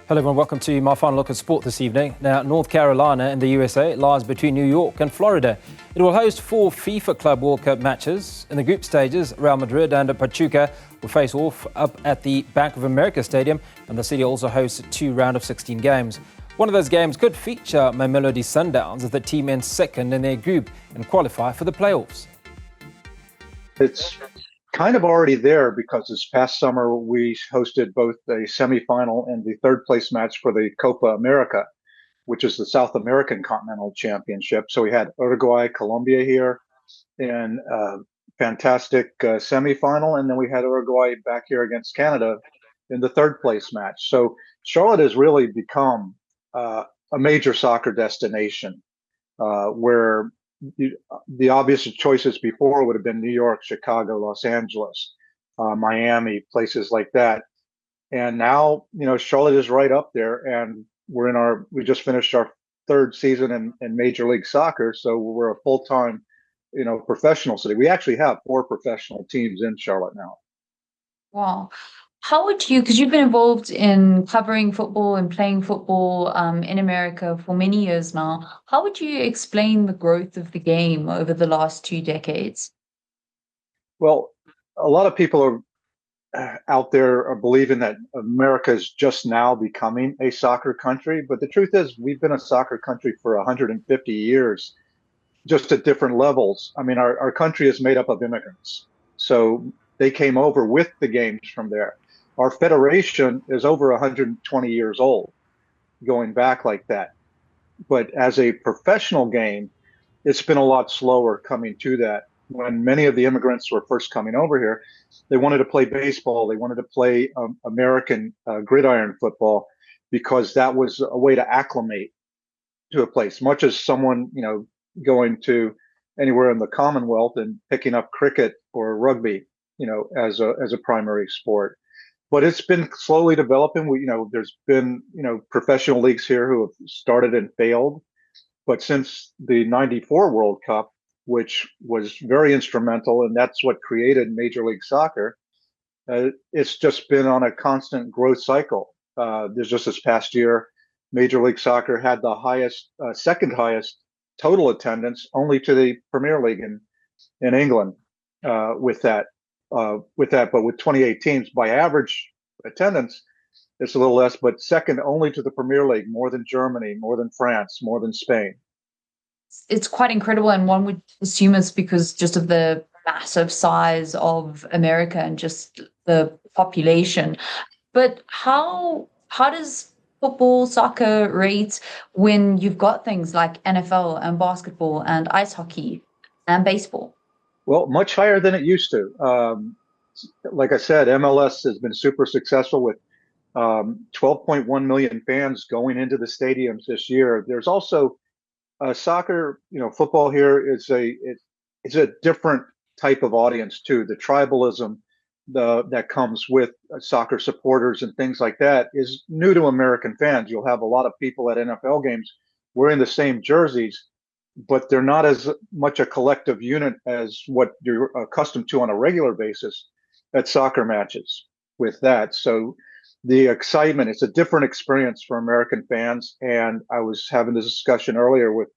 Hello everyone, welcome to my final look at sport this evening. Now, North Carolina in the USA lies between New York and Florida. It will host 4 FIFA Club World Cup matches. In the group stages, Real Madrid and Pachuca will face off up at the Bank of America Stadium, and the city also hosts 2 round of 16 games. One of those games could feature Mamelodi Sundowns as the team ends second in their group and qualify for the playoffs. It's kind of already there because this past summer we hosted both a semifinal and the third place match for the Copa America, which is the South American Continental Championship. So we had Uruguay, Colombia here in a fantastic semifinal, and then we had Uruguay back here against Canada in the third place match. So Charlotte has really become a major soccer destination where the obvious choices before would have been New York, Chicago, Los Angeles, Miami, places like that. And now, Charlotte is right up there, and we just finished our 3rd season in Major League Soccer. So we're a full-time, professional city. We actually have 4 professional teams in Charlotte now. Wow. How would you, because you've been involved in covering football and playing football in America for many years now, how would you explain the growth of the game over the last 2 decades? Well, a lot of people out there are believing that America is just now becoming a soccer country, but the truth is we've been a soccer country for 150 years, just at different levels. I mean, our country is made up of immigrants, so they came over with the games from there. Our federation is over 120 years old, going back like that. But as a professional game, it's been a lot slower coming to that. When many of the immigrants were first coming over here, they wanted to play baseball. They wanted to play American gridiron football because that was a way to acclimate to a place, much as someone, going to anywhere in the Commonwealth and picking up cricket or rugby, as a primary sport. But it's been slowly developing. There's been, professional leagues here who have started and failed. But since the '94 World Cup, which was very instrumental, and that's what created Major League Soccer, it's just been on a constant growth cycle. There's just this past year, Major League Soccer had the highest, second highest total attendance, only to the Premier League in England with that. But with 28 teams, by average attendance, it's a little less, but second only to the Premier League, more than Germany, more than France, more than Spain. It's quite incredible, and one would assume it's because just of the massive size of America and just the population. But how does football, soccer rate when you've got things like NFL and basketball and ice hockey and baseball? Well, much higher than it used to. Like I said, MLS has been super successful with 12.1 million fans going into the stadiums this year. There's also soccer, football here is it's a different type of audience too. The tribalism that comes with soccer supporters and things like that is new to American fans. You'll have a lot of people at NFL games wearing the same jerseys, but they're not as much a collective unit as what you're accustomed to on a regular basis at soccer matches with that. So the excitement, it's a different experience for American fans. And I was having this discussion earlier with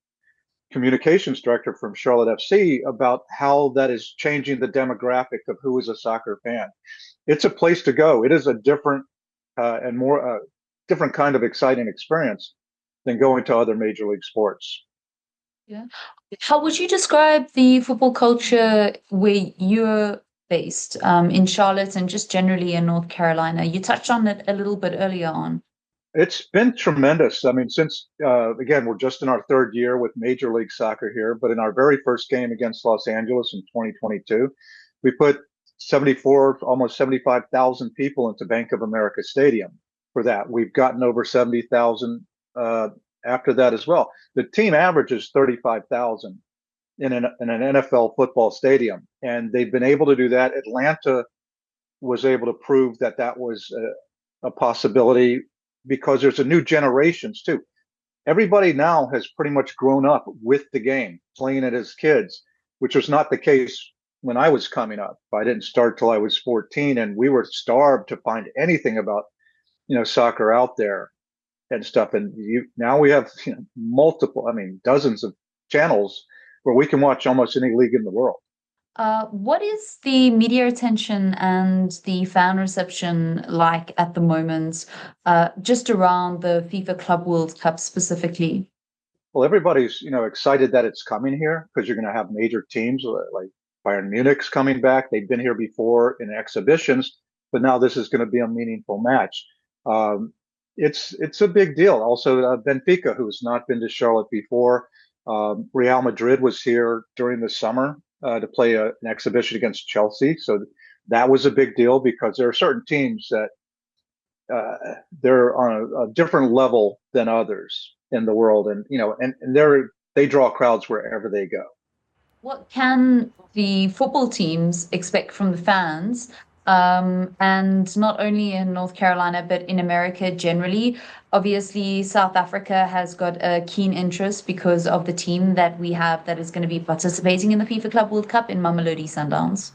communications director from Charlotte FC about how that is changing the demographic of who is a soccer fan. It's a place to go. It is a different and more different kind of exciting experience than going to other major league sports. Yeah. How would you describe the football culture where you're based in Charlotte and just generally in North Carolina? You touched on it a little bit earlier on. It's been tremendous. I mean, since, again, we're just in our 3rd year with Major League Soccer here, but in our very first game against Los Angeles in 2022, we put 74, almost 75,000 people into Bank of America Stadium for that. We've gotten over 70,000 after that as well. The team average is 35,000 in an NFL football stadium, and they've been able to do that. Atlanta was able to prove that was a possibility because there's a new generations too. Everybody now has pretty much grown up with the game, playing it as kids, which was not the case when I was coming up. I didn't start till I was 14, and we were starved to find anything about, soccer out there. and stuff. And now we have multiple, dozens of channels where we can watch almost any league in the world. What is the media attention and the fan reception like at the moment, just around the FIFA Club World Cup specifically? Well, everybody's excited that it's coming here because you're going to have major teams like Bayern Munich's coming back. They've been here before in exhibitions, but now this is going to be a meaningful match. It's a big deal. Also, Benfica, who's not been to Charlotte before, Real Madrid was here during the summer to play an exhibition against Chelsea. So that was a big deal because there are certain teams that they're on a different level than others in the world, and they draw crowds wherever they go. What can the football teams expect from the fans? And not only in North Carolina, but in America generally. Obviously, South Africa has got a keen interest because of the team that we have that is going to be participating in the FIFA Club World Cup in Mamelodi Sundowns.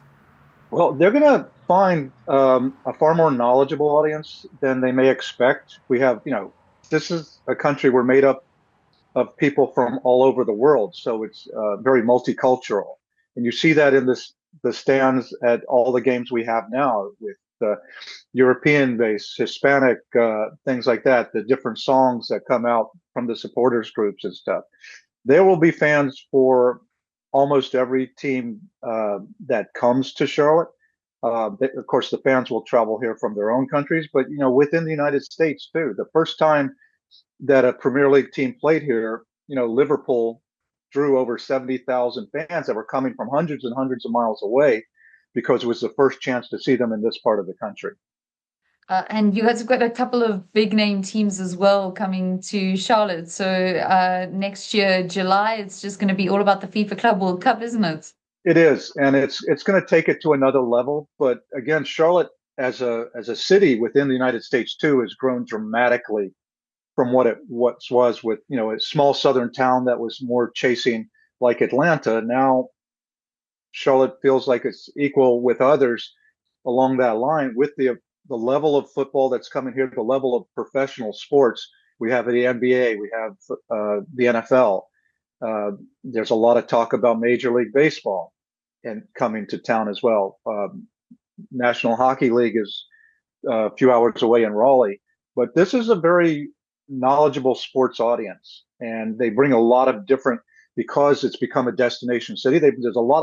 Well, they're going to find a far more knowledgeable audience than they may expect. We have, this is a country we're made up of people from all over the world, so it's very multicultural, and you see that in the stands at all the games we have now with European-based, Hispanic, things like that, the different songs that come out from the supporters groups and stuff. There will be fans for almost every team that comes to Charlotte. Of course, the fans will travel here from their own countries, but within the United States too. The first time that a Premier League team played here, Liverpool drew over 70,000 fans that were coming from hundreds and hundreds of miles away because it was the first chance to see them in this part of the country. And you guys have got a couple of big name teams as well coming to Charlotte. So next year, July, it's just going to be all about the FIFA Club World Cup, isn't it? It is, and it's going to take it to another level. But again, Charlotte as a city within the United States too has grown dramatically from what it was with a small southern town that was more chasing like Atlanta. Now Charlotte feels like it's equal with others along that line with the level of football that's coming here, the level of professional sports. We have the NBA, we have the NFL. There's a lot of talk about Major League Baseball and coming to town as well. National Hockey League is a few hours away in Raleigh, but this is a very knowledgeable sports audience, and they bring a lot of different, because it's become a destination city. There's a lot